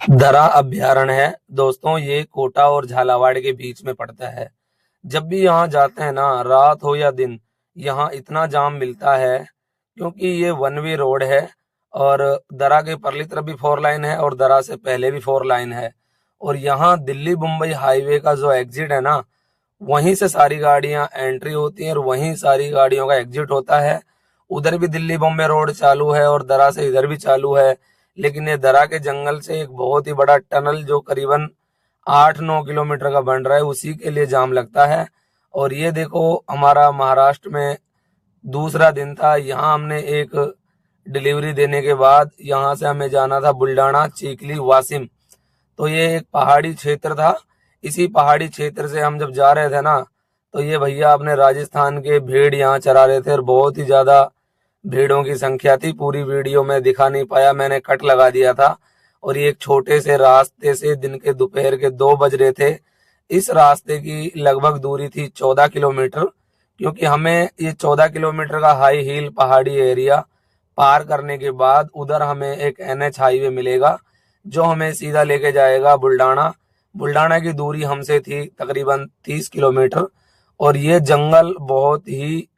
दरा अभ्यारण्य है दोस्तों। ये कोटा और झालावाड़ के बीच में पड़ता है। जब भी यहाँ जाते हैं ना, रात हो या दिन, यहाँ इतना जाम मिलता है क्योंकि ये वन वे रोड है। और दरा के परली तरफ भी फोर लाइन है और दरा से पहले भी फोर लाइन है। और यहाँ दिल्ली मुंबई हाईवे का जो एग्जिट है ना, वहीं से सारी गाड़ियां एंट्री होती हैं और वहीं सारी गाड़ियों का एग्जिट होता है। उधर भी दिल्ली बॉम्बे रोड चालू है और दरा से इधर भी चालू है। लेकिन ये दरा के जंगल से एक बहुत ही बड़ा टनल जो करीबन 8-9 किलोमीटर का बन रहा है, उसी के लिए जाम लगता है। और ये देखो, हमारा महाराष्ट्र में दूसरा दिन था। यहाँ हमने एक डिलीवरी देने के बाद यहाँ से हमें जाना था बुल्डाना, चीखली, वासिम। तो ये एक पहाड़ी क्षेत्र था। इसी पहाड़ी क्षेत्र से हम जब जा रहे थे ना, तो ये भैया अपने राजस्थान के भेड़ यहाँ चरा रहे थे और बहुत ही ज्यादा भेड़ों की संख्या थी। पूरी वीडियो में दिखा नहीं पाया, मैंने कट लगा दिया था। और ये एक छोटे से रास्ते से दिन के दोपहर के 2 बज रहे थे। इस रास्ते की लगभग दूरी थी 14 किलोमीटर, क्योंकि हमें ये 14 किलोमीटर का हाई हिल पहाड़ी एरिया पार करने के बाद उधर हमें एक NH हाईवे मिलेगा जो हमें सीधा लेके जाएगा बुल्डाना। बुल्डाना की दूरी हमसे थी तकरीबन 30 किलोमीटर। और ये जंगल बहुत ही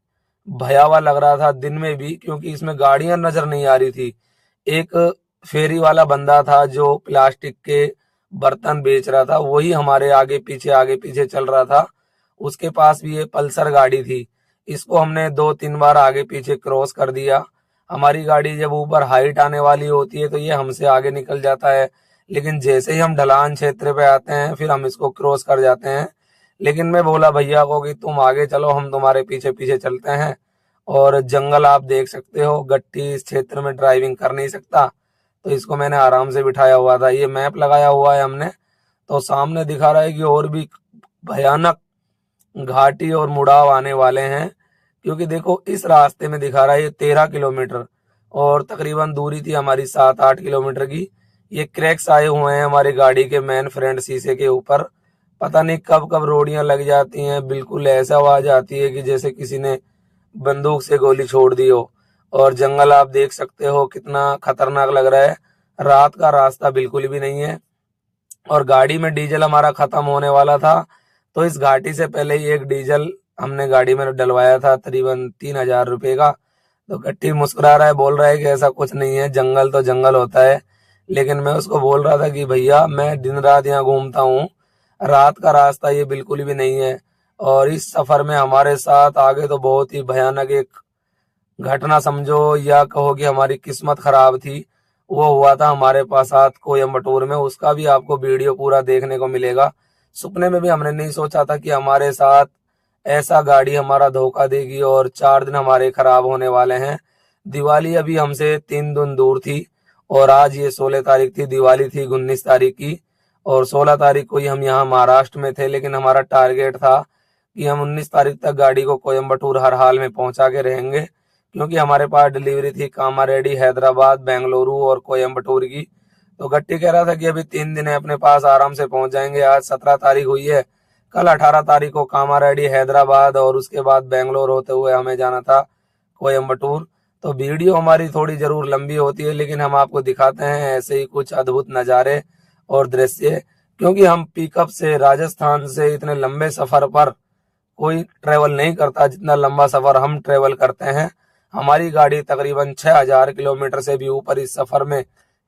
भयावह लग रहा था दिन में भी, क्योंकि इसमें गाड़ियां नजर नहीं आ रही थी। एक फेरी वाला बंदा था जो प्लास्टिक के बर्तन बेच रहा था, वही हमारे आगे पीछे चल रहा था। उसके पास भी ये पल्सर गाड़ी थी। इसको हमने 2-3 बार आगे पीछे क्रॉस कर दिया। हमारी गाड़ी जब ऊपर हाइट आने वाली होती है तो ये हमसे आगे निकल जाता है, लेकिन जैसे ही हम ढलान क्षेत्र पे आते हैं फिर हम इसको क्रॉस कर जाते हैं। लेकिन मैं बोला भैया को कि तुम आगे चलो, हम तुम्हारे पीछे पीछे चलते हैं। और जंगल आप देख सकते हो, गट्टी इस क्षेत्र में ड्राइविंग कर नहीं सकता, तो इसको मैंने आराम से बिठाया हुआ था। ये मैप लगाया हुआ है हमने, तो सामने दिखा रहा है कि और भी भयानक घाटी और मुड़ाव आने वाले हैं। क्योंकि देखो, इस रास्ते में दिखा रहा है ये 13 किलोमीटर और तकरीबन दूरी थी हमारी 7-8 किलोमीटर की। ये क्रैक्स आए हुए हैं हमारी गाड़ी के मेन फ्रंट शीशे के ऊपर। पता नहीं कब कब रोड़ियां लग जाती हैं, बिल्कुल ऐसा आवाज आती है कि जैसे किसी ने बंदूक से गोली छोड़ दी हो। और जंगल आप देख सकते हो कितना खतरनाक लग रहा है। रात का रास्ता बिल्कुल भी नहीं है। और गाड़ी में डीजल हमारा खत्म होने वाला था, तो इस घाटी से पहले ही एक डीजल हमने गाड़ी में डलवाया था तकरीबन 3,000 रुपये का। तो गट्टी मुस्कुरा रहा है, बोल रहा है कि ऐसा कुछ नहीं है, जंगल तो जंगल होता है। लेकिन मैं उसको बोल रहा था कि भैया, मैं दिन रात यहाँ घूमता हूँ, रात का रास्ता ये बिल्कुल भी नहीं है। और इस सफर में हमारे साथ आगे तो बहुत ही भयानक एक घटना समझो या कहो कि हमारी किस्मत खराब थी, वो हुआ था हमारे पास साथ कोयम्बटूर में। उसका भी आपको वीडियो पूरा देखने को मिलेगा। सपने में भी हमने नहीं सोचा था कि हमारे साथ ऐसा गाड़ी हमारा धोखा देगी और 4 दिन हमारे खराब होने वाले हैं। दिवाली अभी हमसे 3 दिन दूर थी और आज ये 16 तारीख थी, दिवाली थी 19 तारीख की। और 16 तारीख को ही हम यहाँ महाराष्ट्र में थे, लेकिन हमारा टारगेट था कि हम 19 तारीख तक गाड़ी को कोयम्बटूर हर हाल में पहुंचा के रहेंगे, क्योंकि हमारे पास डिलीवरी थी कामारेड्डी, हैदराबाद, बेंगलुरु और कोयम्बटूर की। तो गट्टी कह रहा था कि अभी 3 दिन है अपने पास, आराम से पहुंच जाएंगे। आज 17 तारीख हुई है, कल 18 तारीख को कामारेड्डी, हैदराबाद और उसके बाद बेंगलोर होते हुए हमें जाना था कोयम्बटूर। तो वीडियो हमारी थोड़ी जरूर लंबी होती है, लेकिन हम आपको दिखाते हैं ऐसे ही कुछ अद्भुत नज़ारे और दृश्य। क्योंकि हम पिकअप से राजस्थान से इतने लंबे सफर पर कोई ट्रेवल नहीं करता जितना लंबा सफर हम ट्रेवल करते हैं। हमारी गाड़ी तकरीबन 6,000 किलोमीटर से भी ऊपर इस सफर में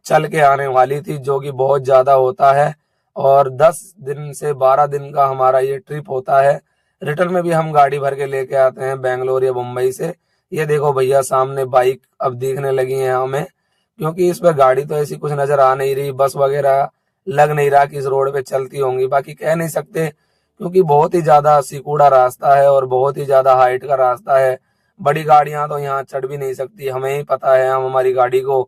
चल के आने वाली थी, जो कि बहुत ज्यादा होता है। और 10 दिन से 12 दिन का हमारा ये ट्रिप होता है। रिटर्न में भी हम गाड़ी भर के लेके आते हैं बेंगलोर या मुंबई से। ये देखो भैया, सामने बाइक अब दिखने लगी है हमें, क्योंकि इस पर गाड़ी तो ऐसी कुछ नजर आ नहीं रही, बस वगैरह लग नहीं रहा कि इस रोड पे चलती होंगी। बाकी कह नहीं सकते, क्योंकि बहुत ही ज्यादा सिकुड़ा रास्ता है और बहुत ही ज्यादा हाइट का रास्ता है। बड़ी गाड़ियां तो यहाँ चढ़ भी नहीं सकती। हमें ही पता है, हम हमारी गाड़ी को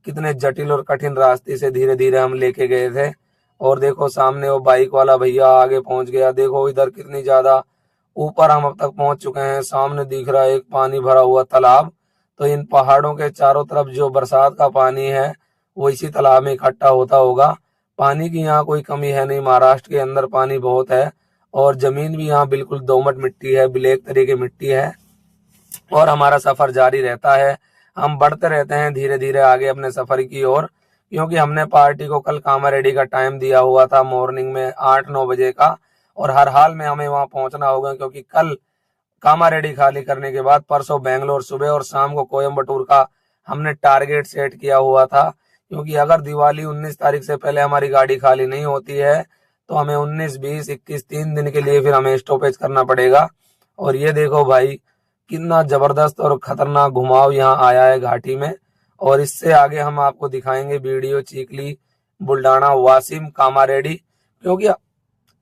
कितने जटिल और कठिन रास्ते से धीरे धीरे हम लेके गए थे। और देखो सामने वो बाइक वाला भैया आगे पहुंच गया। देखो इधर कितनी ज्यादा ऊपर हम अब तक पहुंच चुके हैं। सामने दिख रहा है एक पानी भरा हुआ तालाब। तो इन पहाड़ों के चारों तरफ जो बरसात का पानी है वो इसी तालाब में इकट्ठा होता होगा। पानी की यहाँ कोई कमी है नहीं, महाराष्ट्र के अंदर पानी बहुत है। और जमीन भी यहाँ बिल्कुल दोमट मिट्टी है, ब्लैक तरह की मिट्टी है। और हमारा सफर जारी रहता है, हम बढ़ते रहते हैं धीरे धीरे आगे अपने सफर की ओर। क्योंकि हमने पार्टी को कल कामारेड्डी का टाइम दिया हुआ था मॉर्निंग में 8-9 बजे का, और हर हाल में हमें वहां पहुंचना होगा, क्योंकि कल कामारेड्डी खाली करने के बाद परसों बेंगलोर सुबह और शाम को कोयम्बटूर का हमने टारगेट सेट किया हुआ था। क्योंकि अगर दिवाली 19 तारीख से पहले हमारी गाड़ी खाली नहीं होती है तो हमें 19, 20, 21 3 दिन के लिए फिर हमें स्टॉपेज करना पड़ेगा। और ये देखो भाई कितना जबरदस्त और खतरनाक घुमाव यहाँ आया है घाटी में। और इससे आगे हम आपको दिखाएंगे वीडियो चीखली, बुल्डाना, वासिम, कामारेड्डी, क्योंकि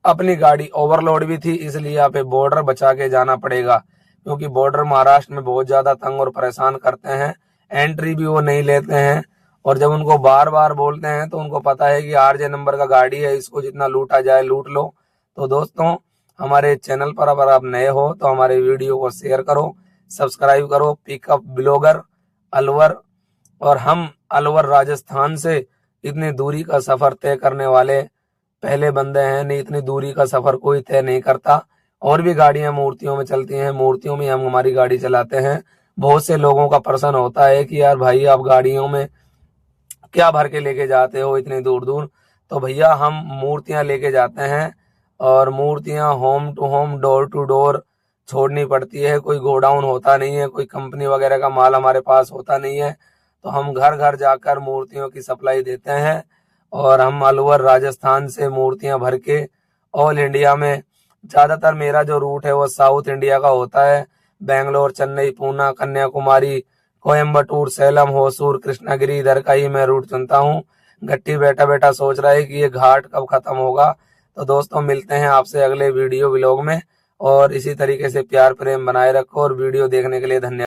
अपनी गाड़ी ओवरलोड भी थी, इसलिए यहाँ पे बॉर्डर बचा के जाना पड़ेगा। क्योंकि बॉर्डर महाराष्ट्र में बहुत ज्यादा तंग और परेशान करते हैं, एंट्री भी वो नहीं लेते हैं। और जब उनको बार बार बोलते हैं तो उनको पता है कि RJ नंबर का गाड़ी है, इसको जितना लूटा जाए लूट लो। तो दोस्तों हमारे चैनल पर अगर आप नए हो तो हमारे वीडियो को शेयर करो, सब्सक्राइब करो। पिकअप ब्लॉगर अलवर, और हम अलवर राजस्थान से इतनी दूरी का सफर तय करने वाले पहले बंदे हैं। नहीं, इतनी दूरी का सफर कोई तय नहीं करता। और भी गाड़ियां मूर्तियों में चलती हैं, मूर्तियों में हम हमारी गाड़ी चलाते हैं। बहुत से लोगों का प्रश्न होता है कि यार भाई आप गाड़ियों में क्या भर के लेके जाते हो इतनी दूर दूर। तो भैया हम मूर्तियां लेके जाते हैं, और मूर्तियां home to home, door to door छोड़नी पड़ती है। कोई गोडाउन होता नहीं है, कोई कंपनी वगैरह का माल हमारे पास होता नहीं है, तो हम घर घर जाकर मूर्तियों की सप्लाई देते हैं। और हम अलवर राजस्थान से मूर्तियां भर के ऑल इंडिया में, ज्यादातर मेरा जो रूट है वो साउथ इंडिया का होता है। बेंगलोर, चेन्नई, पूना, कन्याकुमारी, कोयम्बटूर, सैलम, होसूर, कृष्णागिरी, इधर का ही मैं रूट चुनता हूँ। गट्टी बैठा बैठा सोच रहा है कि ये घाट कब खत्म होगा। तो दोस्तों मिलते हैं आपसे अगले वीडियो व्लॉग में, और इसी तरीके से प्यार प्रेम बनाए रखो, और वीडियो देखने के लिए धन्यवाद।